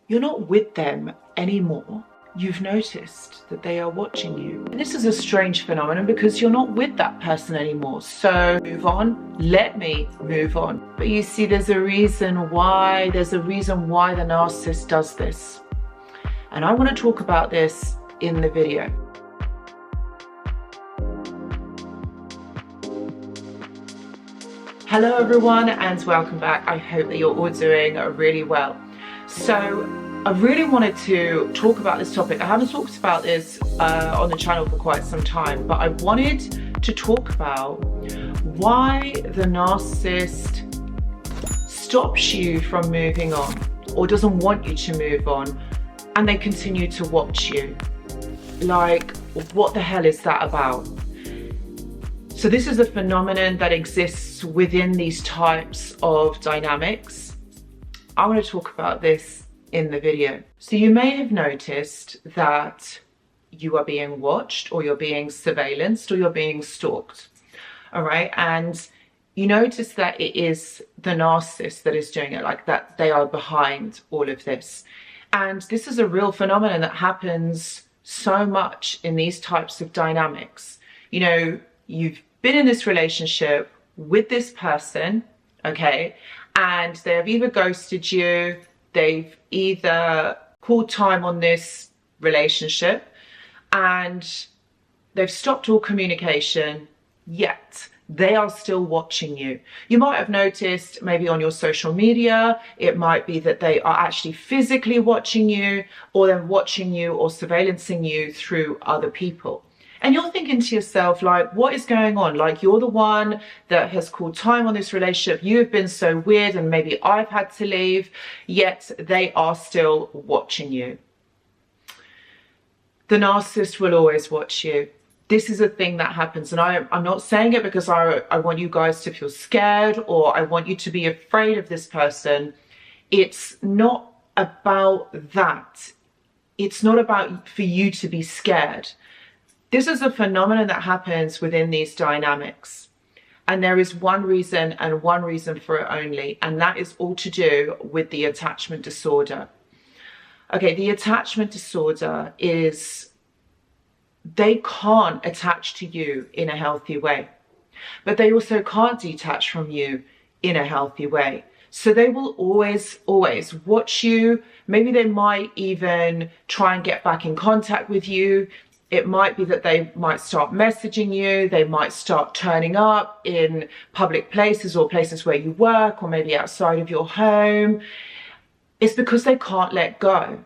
you're not with them anymore. You've noticed that they are watching you. And this is a strange phenomenon because you're not with that person anymore. So move on, let me move on. But you see, there's a reason why the narcissist does this. And I want to talk about this in the video. Hello everyone and welcome back. I hope that you're all doing really well. So I really wanted to talk about this topic. I haven't talked about this on the channel for quite some time, but I wanted to talk about why the narcissist stops you from moving on or doesn't want you to move on, and they continue to watch you. Like, what the hell is that about? So this is a phenomenon that exists within these types of dynamics. I want to talk about this in the video. So you may have noticed that you are being watched, or you're being surveillanced, or you're being stalked. All right. And you notice that it is the narcissist that is doing it, like that they are behind all of this. And this is a real phenomenon that happens so much in these types of dynamics. You know, you've been in this relationship with this person, okay, and they have either ghosted you, they've either called time on this relationship, and they've stopped all communication, yet they are still watching you. You might have noticed maybe on your social media, it might be that they are actually physically watching you, or they're watching you or surveillancing you through other people. And you're thinking to yourself, like, what is going on? Like, you're the one that has called time on this relationship. You have been so weird, and maybe I've had to leave, yet they are still watching you. The narcissist will always watch you. This is a thing that happens. And I'm not saying it because I want you guys to feel scared, or I want you to be afraid of this person. It's not about that. It's not about for you to be scared. This is a phenomenon that happens within these dynamics. And there is one reason, and one reason for it only, and that is all to do with the attachment disorder. Okay, the attachment disorder is they can't attach to you in a healthy way, but they also can't detach from you in a healthy way. So they will always watch you. Maybe they might even try and get back in contact with you. It might be that they might start messaging you, they might start turning up in public places or places where you work, or maybe outside of your home. It's because they can't let go.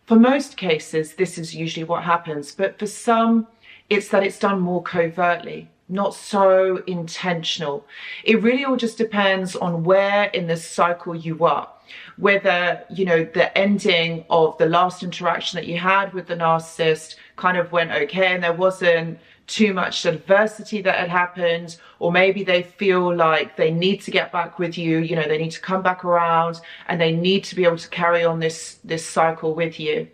For most cases, this is usually what happens, but for some, it's that it's done more covertly, not so intentional. It really all just depends on where in this cycle you are. Whether, you know, the ending of the last interaction that you had with the narcissist kind of went okay and there wasn't too much adversity that had happened, or maybe they feel like they need to get back with you, you know, they need to come back around and they need to be able to carry on this cycle with you.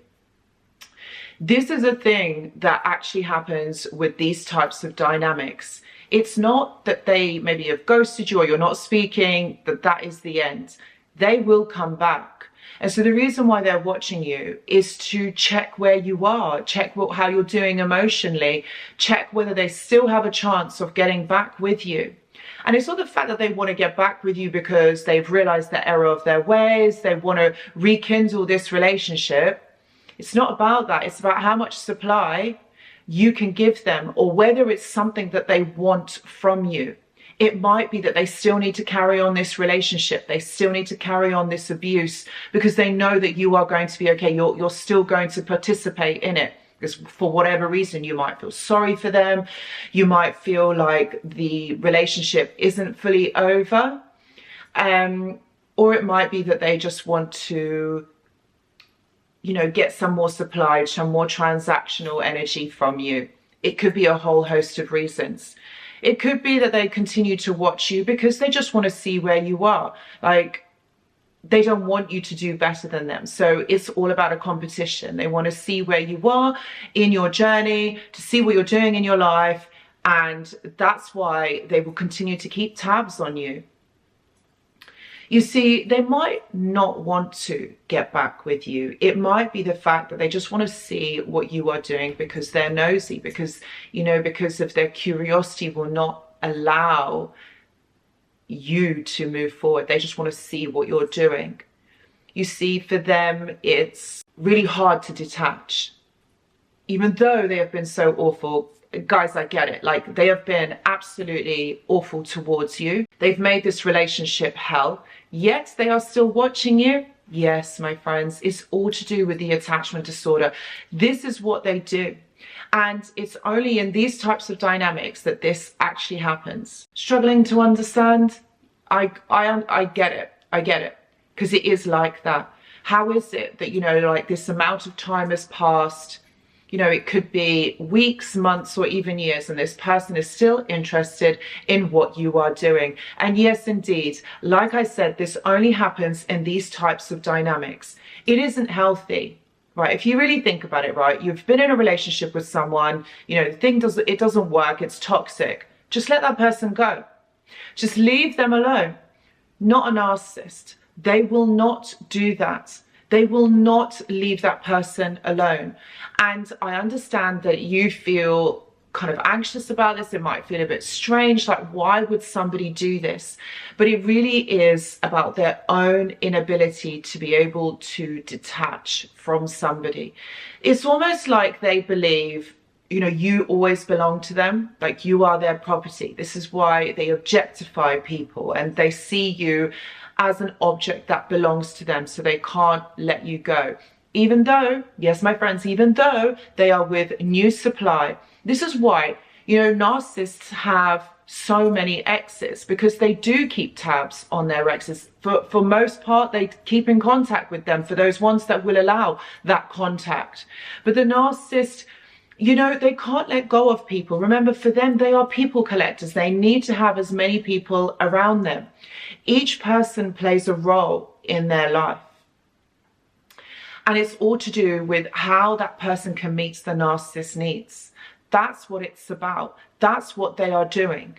This is a thing that actually happens with these types of dynamics. It's not that they maybe have ghosted you or you're not speaking, that is the end. They will come back. And so the reason why they're watching you is to check where you are, check how you're doing emotionally, check whether they still have a chance of getting back with you. And it's not the fact that they want to get back with you because they've realized the error of their ways, they want to rekindle this relationship. It's not about that. It's about how much supply you can give them, or whether it's something that they want from you. It might be that they still need to carry on this relationship. They still need to carry on this abuse because they know that you are going to be okay. You're still going to participate in it. Because for whatever reason, you might feel sorry for them. You might feel like the relationship isn't fully over. Or it might be that they just want to, you know, get some more supply, some more transactional energy from you. It could be a whole host of reasons. It could be that they continue to watch you because they just want to see where you are. Like, they don't want you to do better than them. So it's all about a competition. They want to see where you are in your journey, to see what you're doing in your life. And that's why they will continue to keep tabs on you. You see, they might not want to get back with you. It might be the fact that they just want to see what you are doing because they're nosy, because, you know, because of their curiosity will not allow you to move forward. They just want to see what you're doing. You see, for them, it's really hard to detach. Even though they have been so awful, guys, I get it. Like, they have been absolutely awful towards you. They've made this relationship hell, yet they are still watching you. Yes, my friends, it's all to do with the attachment disorder. This is what they do. And it's only in these types of dynamics that this actually happens. Struggling to understand? I get it. I get it. Because it is like that. How is it that, you know, like this amount of time has passed? You know, it could be weeks, months, or even years, and this person is still interested in what you are doing. And yes, indeed, like I said, this only happens in these types of dynamics. It isn't healthy, right? If you really think about it, right? You've been in a relationship with someone, you know, it doesn't work, it's toxic. Just let that person go. Just leave them alone. Not a narcissist. They will not do that. They will not leave that person alone. And I understand that you feel kind of anxious about this. It might feel a bit strange, like, why would somebody do this? But it really is about their own inability to be able to detach from somebody. It's almost like they believe, you know, you always belong to them, like you are their property. This is why they objectify people and they see you as an object that belongs to them, so they can't let you go. Even though, yes, my friends, even though they are with new supply. This is why, you know, narcissists have so many exes, because they do keep tabs on their exes. For most part, they keep in contact with them, for those ones that will allow that contact. But the narcissist, you know, they can't let go of people. Remember, for them, they are people collectors. They need to have as many people around them. Each person plays a role in their life. And it's all to do with how that person can meet the narcissist's needs. That's what it's about. That's what they are doing.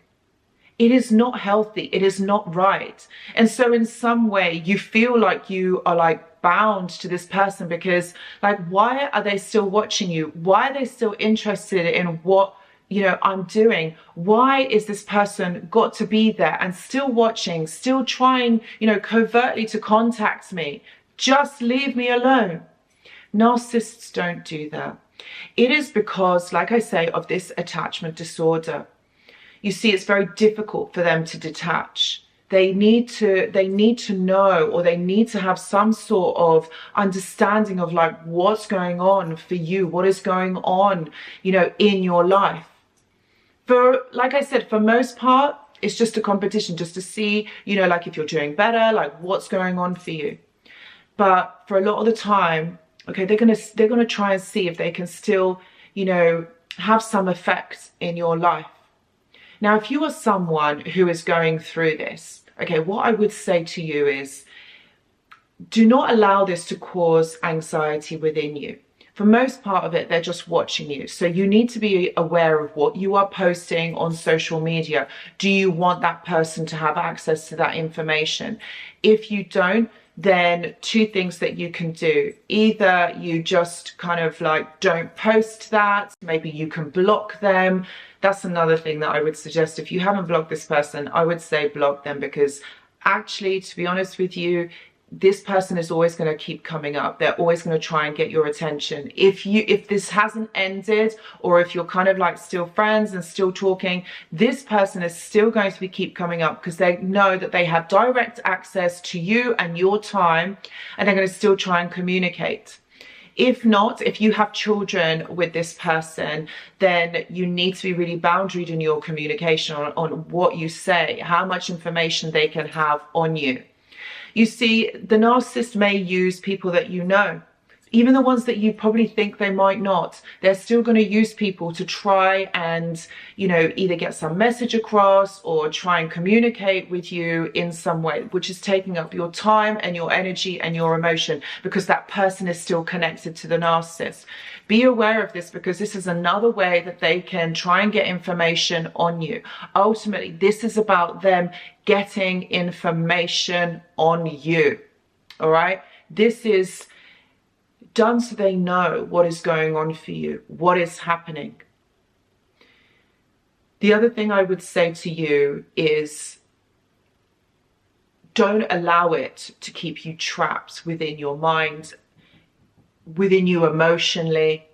It is not healthy. It is not right. And so in some way, you feel like you are like bound to this person, because like, why are they still watching you? Why are they still interested in what, you know, I'm doing? Why is this person got to be there and still watching, still trying, you know, covertly to contact me? Just leave me alone. Narcissists don't do that. It is because, like I say, of this attachment disorder. You see, it's very difficult for them to detach. They need to know, or they need to have some sort of understanding of like what's going on for you, what is going on, you know, in your life. For, like I said, for most part, it's just a competition, just to see, you know, like if you're doing better, like what's going on for you. But for a lot of the time, okay, they're gonna try and see if they can still, you know, have some effect in your life. Now, if you are someone who is going through this, okay, what I would say to you is, do not allow this to cause anxiety within you. For most part of it, they're just watching you. So you need to be aware of what you are posting on social media. Do you want that person to have access to that information? If you don't, then two things that you can do. Either you just kind of like don't post that, maybe you can block them. That's another thing that I would suggest. If you haven't blocked this person, I would say block them, because actually, to be honest with you, this person is always going to keep coming up. They're always going to try and get your attention. If this hasn't ended, or if you're kind of like still friends and still talking, this person is still going to keep coming up, because they know that they have direct access to you and your time, and they're going to still try and communicate. If not, if you have children with this person, then you need to be really boundaried in your communication on what you say, how much information they can have on you. You see, the narcissist may use people that you know, Even the ones that you probably think they might not, they're still going to use people to try and, you know, either get some message across or try and communicate with you in some way, which is taking up your time and your energy and your emotion, because that person is still connected to the narcissist. Be aware of this, because this is another way that they can try and get information on you. Ultimately, this is about them getting information on you. All right? This is done so they know what is going on for you, what is happening. The other thing I would say to you is, don't allow it to keep you trapped within your mind, within you emotionally,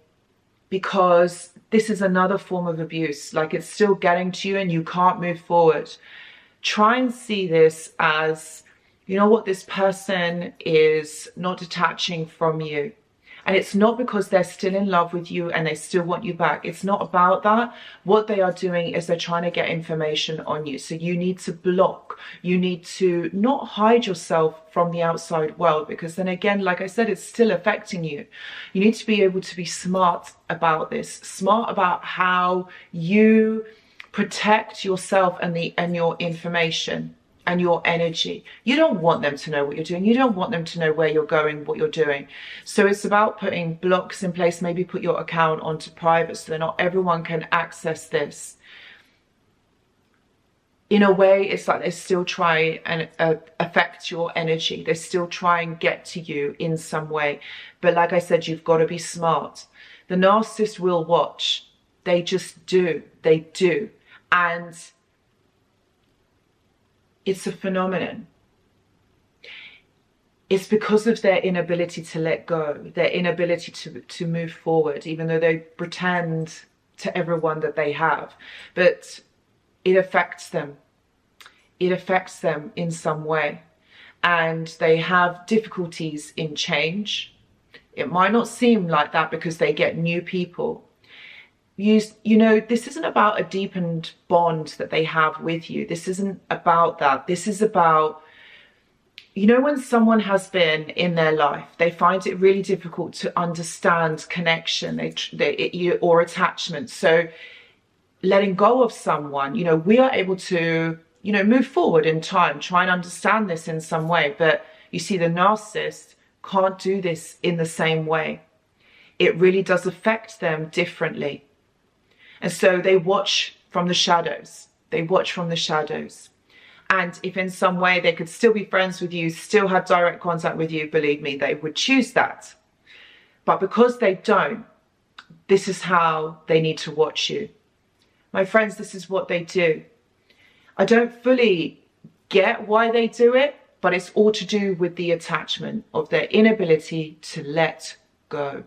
because this is another form of abuse. Like, it's still getting to you and you can't move forward. Try and see this as, you know what, this person is not detaching from you. And it's not because they're still in love with you and they still want you back. It's not about that. What they are doing is they're trying to get information on you. So you need to block. You need to not hide yourself from the outside world, because then again, like I said, it's still affecting you. You need to be able to be smart about this, smart about how you protect yourself and your information and your energy. You don't want them to know what you're doing. You don't want them to know where you're going, what you're doing. So it's about putting blocks in place, maybe put your account onto private so that not everyone can access this. In a way, it's like they still try and affect your energy. They still try and get to you in some way. But like I said, you've got to be smart. The narcissist will watch. They just do. They do. And it's a phenomenon. It's because of their inability to let go, their inability to move forward, even though they pretend to everyone that they have. But it affects them. It affects them in some way. And they have difficulties in change. It might not seem like that because they get new people. You know, this isn't about a deepened bond that they have with you. This isn't about that. This is about, you know, when someone has been in their life, they find it really difficult to understand connection or attachment. So letting go of someone, you know, we are able to, you know, move forward in time, try and understand this in some way. But you see, the narcissist can't do this in the same way. It really does affect them differently. And so they watch from the shadows. They watch from the shadows. And if in some way they could still be friends with you, still have direct contact with you, believe me, they would choose that. But because they don't, this is how they need to watch you. My friends, this is what they do. I don't fully get why they do it, but it's all to do with the attachment of their inability to let go.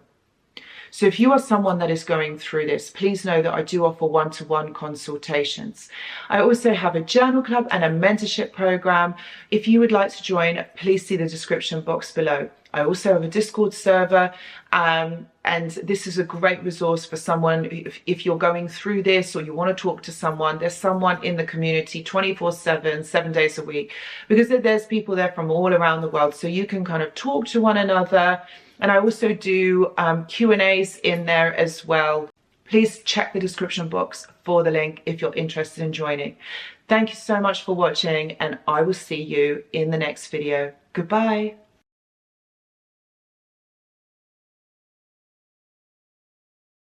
So if you are someone that is going through this, please know that I do offer one-to-one consultations. I also have a journal club and a mentorship program. If you would like to join, please see the description box below. I also have a Discord server, and this is a great resource for someone if you're going through this or you want to talk to someone. There's someone in the community 24/7, 7 days a week, because there's people there from all around the world, so you can kind of talk to one another. And I also do Q&As in there as well. Please check the description box for the link if you're interested in joining. Thank you so much for watching, and I will see you in the next video. Goodbye.